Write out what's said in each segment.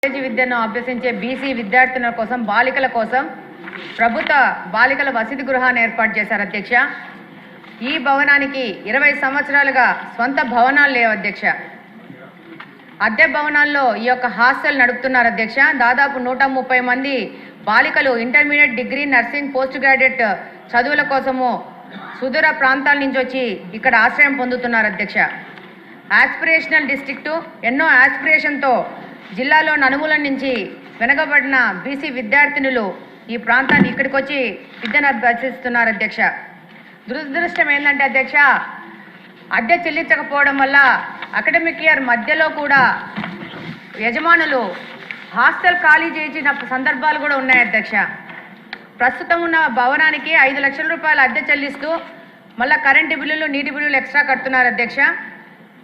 College విద్యను అభ్యసించే BC విద్యార్థుల కోసం బాలికల కోసం ప్రభుత్వ బాలికల వసతి గృహాన్ని ఏర్పాటు చేశారు అధ్యక్ష. ఈ భవనానికి 20 సంవత్సరాలుగా స్వంత భవనాలు లేవు అధ్యక్ష. అద్దె భవనాల్లో ఈ యొక్క హాస్టల్ నడుపుతున్నారు అధ్యక్ష. దాదాపు 130 మంది బాలికలు intermediate, degree, nursing, post graduate చదువుల కోసము సుదూర ప్రాంతాల నుంచి వచ్చి ఇక్కడ ఆశ్రయం పొందుతున్నారు అధ్యక్ష. ఆస్పిరేషనల్ డిస్ట్రిక్టు ఎన్నో ఆస్పిరేషన్తో జిల్లాలో నలుమూల నుంచి వెనకబడిన బీసీ విద్యార్థినులు ఈ ప్రాంతాన్ని ఇక్కడికి వచ్చి విద్యను అభ్యసిస్తున్నారు అధ్యక్ష. దురదృష్టం ఏంటంటే అధ్యక్ష, అద్దె చెల్లించకపోవడం వల్ల అకాడమిక్ ఇయర్ మధ్యలో కూడా యజమానులు హాస్టల్ ఖాళీ చేసిన సందర్భాలు కూడా ఉన్నాయి అధ్యక్ష. ప్రస్తుతం ఉన్న భవనానికి 5 లక్షల రూపాయలు అద్దె చెల్లిస్తూ మళ్ళీ కరెంటు బిల్లులు, నీటి బిల్లులు ఎక్స్ట్రా కడుతున్నారు అధ్యక్ష.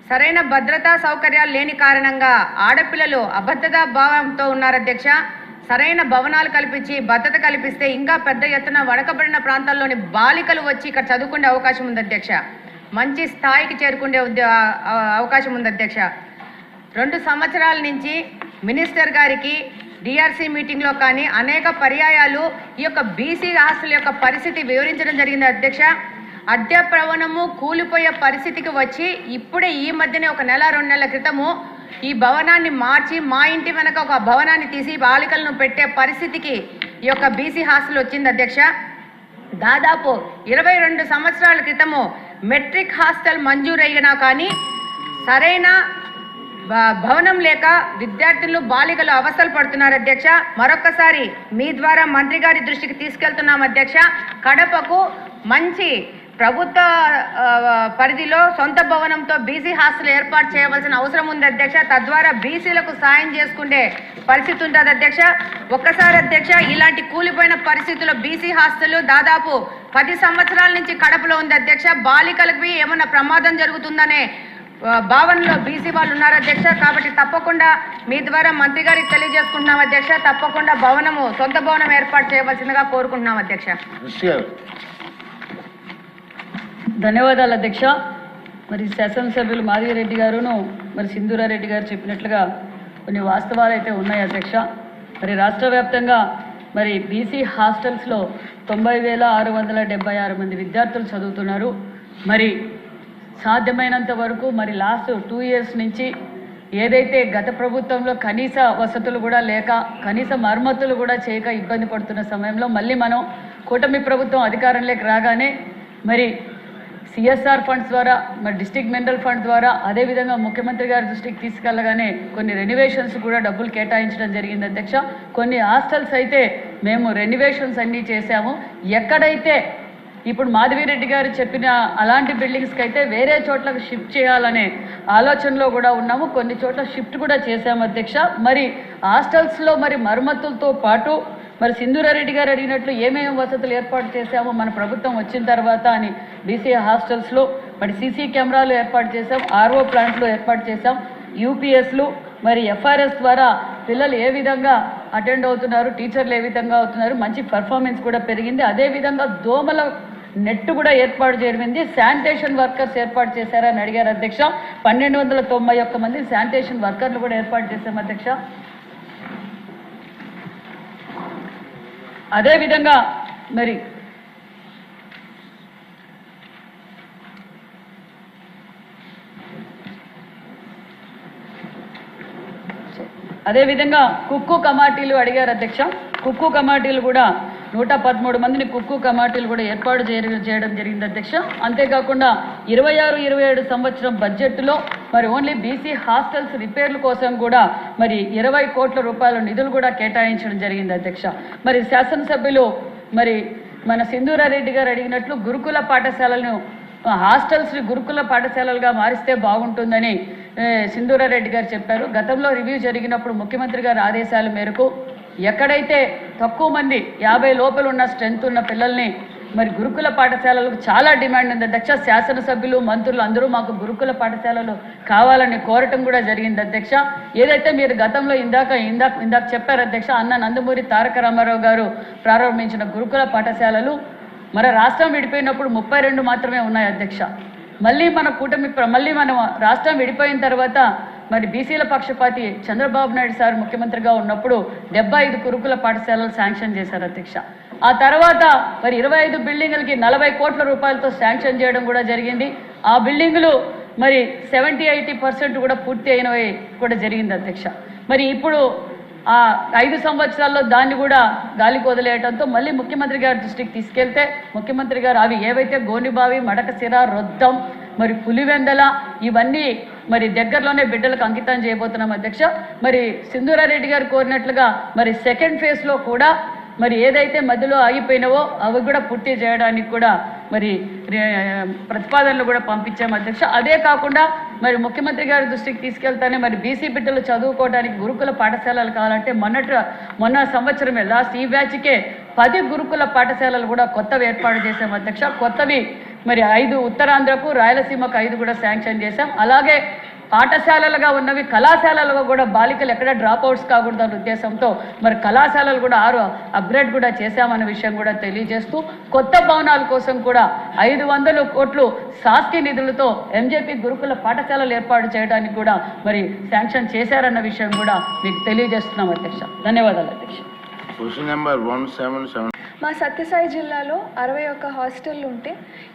సరైన భద్రతా సౌకర్యాలు లేని కారణంగా ఆడపిల్లలు అభద్రతా భావంతో ఉన్నారు అధ్యక్ష. సరైన భవనాలు కల్పించి భద్రత కల్పిస్తే ఇంకా పెద్ద ఎత్తున వెనుకబడిన ప్రాంతాల్లోని బాలికలు వచ్చి ఇక్కడ చదువుకునే అవకాశం ఉంది అధ్యక్ష. మంచి స్థాయికి చేరుకునే అవకాశం ఉంది అధ్యక్ష. 2 సంవత్సరాల నుంచి మినిస్టర్ గారికి డిఆర్సీ మీటింగ్లో కానీ అనేక పర్యాయాలు ఈ యొక్క బీసీ హాస్టల్ యొక్క పరిస్థితి వివరించడం జరిగింది అధ్యక్ష. అద్దె భవనము కూలిపోయే పరిస్థితికి వచ్చి ఇప్పుడే ఈ మధ్యనే 1 నెల 2 నెలల క్రితము ఈ భవనాన్ని మార్చి మా ఇంటి వెనక ఒక భవనాన్ని తీసి బాలికలను పెట్టే పరిస్థితికి ఈ యొక్క బీసీ హాస్టల్ వచ్చింది అధ్యక్ష. దాదాపు 22 సంవత్సరాల క్రితము మెట్రిక్ హాస్టల్ మంజూరయ్యినా కానీ సరైన భవనం లేక విద్యార్థులు బాలికలు అవస్థలు పడుతున్నారు అధ్యక్ష. మరొకసారి మీ ద్వారా మంత్రి గారి దృష్టికి తీసుకెళ్తున్నాం అధ్యక్ష. కడపకు మంచి ప్రభుత్వ పరిధిలో సొంత భవనంతో బీసీ హాస్టల్ ఏర్పాటు చేయవలసిన అవసరం ఉంది అధ్యక్ష. తద్వారా బీసీలకు సాయం చేసుకునే పరిస్థితి ఉంటుంది అధ్యక్ష. ఒక్కసారి అధ్యక్ష, ఇలాంటి కూలిపోయిన పరిస్థితుల్లో బీసీ హాస్టల్ దాదాపు 10 సంవత్సరాల నుంచి కడపలో ఉంది అధ్యక్ష. బాలికలకి ఏమన్నా ప్రమాదం జరుగుతుందనే భావనలో బీసీ వాళ్ళు ఉన్నారు అధ్యక్ష. కాబట్టి తప్పకుండా మీ ద్వారా మంత్రి గారికి తెలియజేసుకుంటున్నాం అధ్యక్ష. తప్పకుండా సొంత భవనం ఏర్పాటు చేయవలసిందిగా కోరుకుంటున్నాం అధ్యక్ష. ధన్యవాదాలు అధ్యక్ష. మరి శాసనసభ్యులు మాధవిరెడ్డి గారును మరి సింధూరారెడ్డి గారు చెప్పినట్లుగా కొన్ని వాస్తవాలు అయితే ఉన్నాయి అధ్యక్ష. మరి రాష్ట్ర వ్యాప్తంగా మరి బీసీ హాస్టల్స్లో 90,676 మంది విద్యార్థులు చదువుతున్నారు. మరి సాధ్యమైనంత వరకు మరి లాస్ట్ 2 ఇయర్స్ నుంచి ఏదైతే గత ప్రభుత్వంలో కనీస వసతులు కూడా లేక కనీస మరమ్మతులు కూడా చేయక ఇబ్బంది పడుతున్న సమయంలో మళ్ళీ మనం కూటమి ప్రభుత్వం అధికారంలోకి రాగానే మరి సిఎస్ఆర్ ఫండ్స్ ద్వారా మరి డిస్ట్రిక్ట్ మినరల్ ఫండ్ ద్వారా అదేవిధంగా ముఖ్యమంత్రి గారి దృష్టికి తీసుకెళ్ళగానే కొన్ని రెనోవేషన్స్ కూడా డబ్బులు కేటాయించడం జరిగింది అధ్యక్ష. కొన్ని హాస్టల్స్ అయితే మేము రెనోవేషన్స్ అన్నీ చేశాము. ఎక్కడైతే ఇప్పుడు మాధవిరెడ్డి గారు చెప్పిన అలాంటి బిల్డింగ్స్కి అయితే వేరే చోట్లకు షిఫ్ట్ చేయాలనే ఆలోచనలో కూడా ఉన్నాము. కొన్ని చోట్ల షిఫ్ట్ కూడా చేశాము అధ్యక్ష. మరి హాస్టల్స్లో మరి మరమ్మతులతో పాటు మరి సింధూరారెడ్డి గారు అడిగినట్లు ఏమేమి వసతులు ఏర్పాటు చేశామో మన ప్రభుత్వం వచ్చిన తర్వాత అని బీసీ హాస్టల్స్లో మరి సీసీ కెమెరాలు ఏర్పాటు చేశాం, ఆర్ఓ ప్లాంట్లు ఏర్పాటు చేశాం, యూపీఎస్లు మరి ఎఫ్ఆర్ఎస్ ద్వారా పిల్లలు ఏ విధంగా అటెండ్ అవుతున్నారు, టీచర్లు ఏ విధంగా అవుతున్నారు, మంచి పర్ఫార్మెన్స్ కూడా పెరిగింది. అదేవిధంగా దోమల నెట్ కూడా ఏర్పాటు జరిగింది. శానిటేషన్ వర్కర్స్ ఏర్పాటు చేశారని అడిగారు అధ్యక్ష. 1291 మంది శానిటేషన్ వర్కర్లు కూడా ఏర్పాటు చేశాం అధ్యక్ష. అదేవిధంగా మరి అదేవిధంగా కుక్కు కమాటీలు అడిగారు అధ్యక్ష. కుక్కు కమాటీలు కూడా 113 మందిని కుక్కు కమాటీలు కూడా ఏర్పాటు చేయడం జరిగింది అధ్యక్ష. అంతేకాకుండా 26-27 సంవత్సరం బడ్జెట్లో మరి ఓన్లీ బీసీ హాస్టల్స్ రిపేర్ల కోసం కూడా మరి 20 కోట్ల రూపాయల నిధులు కూడా కేటాయించడం జరిగింది అధ్యక్ష. మరి శాసనసభ్యులు మరి మన సింధూరారెడ్డి గారు అడిగినట్లు గురుకుల పాఠశాలను హాస్టల్స్ని గురుకుల పాఠశాలలుగా మారిస్తే బాగుంటుందని సింధూరారెడ్డి గారు చెప్పారు. గతంలో రివ్యూ జరిగినప్పుడు ముఖ్యమంత్రి గారి ఆదేశాల మేరకు ఎక్కడైతే తక్కువ మంది 50 లోపల ఉన్న స్ట్రెంత్ ఉన్న పిల్లల్ని మరి గురుకుల పాఠశాలలకు చాలా డిమాండ్ ఉంది అధ్యక్ష. శాసనసభ్యులు, మంత్రులు అందరూ మాకు గురుకుల పాఠశాలలు కావాలని కోరటం కూడా జరిగింది అధ్యక్ష. ఏదైతే మీరు గతంలో ఇందాక చెప్పారు అధ్యక్ష, అన్న నందమూరి తారక రామారావు గారు ప్రారంభించిన గురుకుల పాఠశాలలు మన రాష్ట్రం విడిపోయినప్పుడు 32 మాత్రమే ఉన్నాయి అధ్యక్ష. మళ్ళీ మన రాష్ట్రం విడిపోయిన తర్వాత మరి బీసీల పక్షపాతి చంద్రబాబు నాయుడు సార్ ముఖ్యమంత్రిగా ఉన్నప్పుడు 75 గురుకుల పాఠశాలలు శాంక్షన్ చేశారు అధ్యక్ష. ఆ తర్వాత మరి 25 బిల్డింగులకి 40 కోట్ల రూపాయలతో శాంక్షన్ చేయడం కూడా జరిగింది. ఆ బిల్డింగులు మరి 70-80% కూడా పూర్తి అయినవి కూడా జరిగింది అధ్యక్ష. మరి ఇప్పుడు ఆ 5 సంవత్సరాల్లో దాన్ని కూడా గాలికి వదిలేయడంతో మళ్ళీ ముఖ్యమంత్రి గారి దృష్టికి తీసుకెళ్తే ముఖ్యమంత్రి గారు అవి ఏవైతే గోనిబావి, మడకసిర, రొద్దం, మరి పులివెందల ఇవన్నీ మరి దగ్గరలోనే బిడ్డలకు అంకితం చేయబోతున్నాం అధ్యక్ష. మరి సింధూరారెడ్డి గారు కోరినట్లుగా మరి సెకండ్ ఫేజ్లో కూడా మరి ఏదైతే మధ్యలో ఆగిపోయినావో అవి కూడా పూర్తి చేయడానికి కూడా మరి ప్రతిపాదనలు కూడా పంపించాము అధ్యక్ష. అదే కాకుండా మరి ముఖ్యమంత్రి గారి దృష్టికి తీసుకెళ్తానే మరి బీసీ బిడ్డలు చదువుకోవడానికి గురుకుల పాఠశాలలు కావాలంటే మొన్న సంవత్సరమే లాస్ట్ ఈ బ్యాచ్కే 10 గురుకుల పాఠశాలలు కూడా కొత్తవి ఏర్పాటు చేశాం అధ్యక్ష. కొత్తవి మరి 5 ఉత్తరాంధ్రకు, రాయలసీమకు 5 కూడా శాంక్షన్ చేశాం. అలాగే పాఠశాలలుగా ఉన్నవి కళాశాలలుగా కూడా బాలికలు ఎక్కడ డ్రాప్ అవుట్స్ కాకూడదన్న ఉద్దేశంతో మరి కళాశాలలు కూడా 6 అప్గ్రేడ్ కూడా చేశామన్న విషయం కూడా తెలియజేస్తూ కొత్త భవనాల కోసం కూడా 500 కోట్లు శాస్త్రీయ నిధులతో ఎంజేపీ గురుకుల పాఠశాలలు ఏర్పాటు చేయడానికి కూడా మరి శాంక్షన్ చేశారన్న విషయం కూడా మీకు తెలియజేస్తున్నాం అధ్యక్ష. ధన్యవాదాలు అధ్యక్ష. Question number 177. మా సత్యసాయి జిల్లాలో 61 హాస్టళ్ళు ఉంటే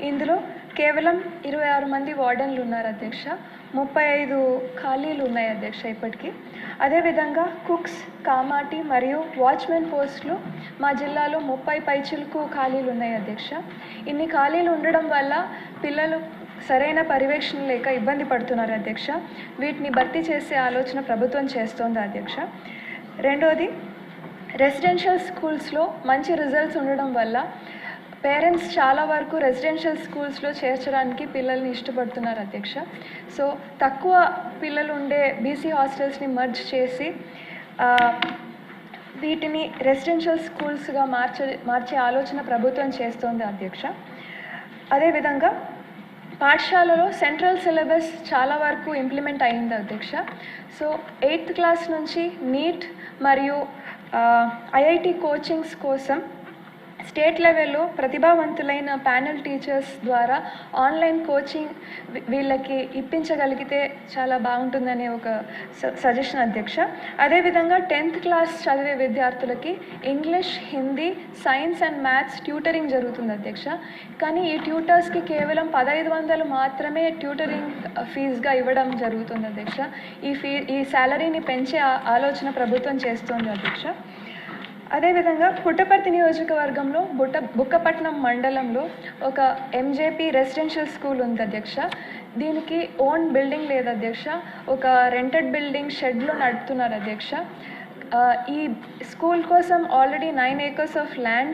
ఇందులో కేవలం 26 మంది వార్డెన్లు ఉన్నారు అధ్యక్ష. 35 ఖాళీలు ఉన్నాయి అధ్యక్ష ఇప్పటికీ. అదేవిధంగా కుక్స్, కామాటి మరియు వాచ్మెన్ పోస్టులు మా జిల్లాలో 30 పైచిలకు ఖాళీలు ఉన్నాయి అధ్యక్ష. ఇన్ని ఖాళీలు ఉండడం వల్ల పిల్లలు సరైన పర్యవేక్షణ లేక ఇబ్బంది పడుతున్నారు అధ్యక్ష. వీటిని భర్తీ చేసే ఆలోచన ప్రభుత్వం చేస్తోంది అధ్యక్ష. రెండోది, రెసిడెన్షియల్ స్కూల్స్లో మంచి రిజల్ట్స్ ఉండడం వల్ల పేరెంట్స్ చాలా వరకు రెసిడెన్షియల్ స్కూల్స్లో చేర్చడానికి పిల్లల్ని ఇష్టపడుతున్నారు అధ్యక్ష. సో తక్కువ పిల్లలు ఉండే బీసీ హాస్టల్స్ని మర్జ్ చేసి వీటిని రెసిడెన్షియల్ స్కూల్స్గా మార్చే ఆలోచన ప్రభుత్వం చేస్తోంది అధ్యక్ష. అదేవిధంగా పాఠశాలలో సెంట్రల్ సిలబస్ చాలా వరకు ఇంప్లిమెంట్ అయింది అధ్యక్ష. సో 8th క్లాస్ నుంచి నీట్ మరియు ఐఐటి కోచింగ్స్ కోసం స్టేట్ లెవెల్లో ప్రతిభావంతులైన ప్యానెల్ టీచర్స్ ద్వారా ఆన్లైన్ కోచింగ్ వీళ్ళకి ఇప్పించగలిగితే చాలా బాగుంటుందనే ఒక సజెషన్ అధ్యక్ష. అదేవిధంగా 10th క్లాస్ చదివే విద్యార్థులకి English, Hindi, science and maths tutoring జరుగుతుంది అధ్యక్ష. కానీ ఈ ట్యూటర్స్కి కేవలం 1500 మాత్రమే ట్యూటరింగ్ ఫీజుగా ఇవ్వడం జరుగుతుంది అధ్యక్ష. ఈ శాలరీని పెంచే ఆలోచన ప్రభుత్వం చేస్తుంది అధ్యక్ష. అదేవిధంగా పుట్టపర్తి నియోజకవర్గంలో బుక్కపట్నం మండలంలో ఒక ఎంజేపీ రెసిడెన్షియల్ స్కూల్ ఉంది అధ్యక్ష. దీనికి ఓన్ బిల్డింగ్ లేదు అధ్యక్ష. ఒక రెంటెడ్ బిల్డింగ్ షెడ్లో నడుపుతున్నారు అధ్యక్ష. ఈ స్కూల్ కోసం ఆల్రెడీ 9 acres ఆఫ్ ల్యాండ్